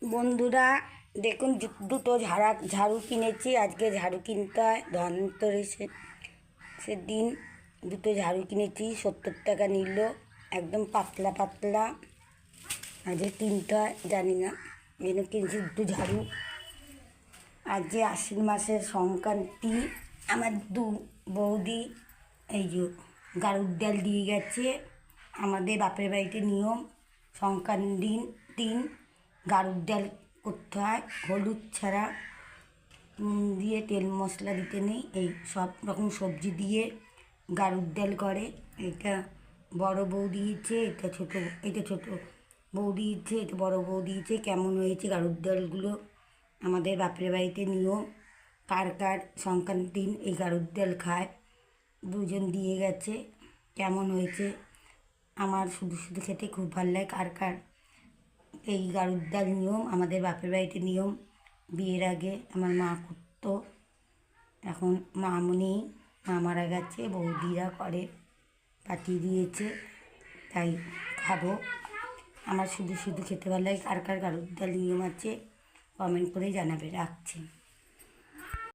বন্ধুরা দেখুন, দুটো ঝাড়ু কিনেছি। আজকে ঝাড়ু কিনতে হয়, ধনতেরাসের দিন দুটো ঝাড়ু কিনেছি। 70 টাকা নিল, একদম পাতলা পাতলা। আজকে কিনতে হয়, জানি না, যেন কিনছি দুটো ঝাড়ু। আজকে আশ্বিন মাসের সংক্রান্তি। আমার বৌদি এই যে গাড়ুর ডাল দিয়ে গেছে। আমাদের বাপের বাড়িতে নিয়ম, সংক্রান্তির দিন গাড়ুর ডাল করতে হয়, হলুদ ছাড়া, দিয়ে তেল মশলা দিতে নেই। এই সব রকম সবজি দিয়ে গাড়ুর ডাল করে। এটা বড় বউ দিয়েছে, এটা ছোটো বউ দিয়েছে, এটা বড় বউ দিয়েছে। কেমন হয়েছে গাড়ুর ডালগুলো? আমাদের বাপের বাড়িতে নিয়ম, কার কার সংক্রান্তির দিন এই গাড়ুর ডাল খায়। দুজন দিয়ে গেছে, কেমন হয়েছে? আমার শুধু শুধু খেতে খুব ভালো লাগে। কার কার এই গাড়ুর ডাল নিয়ম? আমাদের বাপের বাড়িতে নিয়ম। বিয়ের আগে আমার মা করতো, এখন মামনি মা মারা গেছে, বৌদিরা করে, পাঠিয়ে দিয়েছে, তাই খাবো। আমার শুধু শুধু খেতে ভালো লাগে। কার কার গাড়ুর ডাল নিয়ম আছে কমেন্ট করে জানাবে। রাখছি।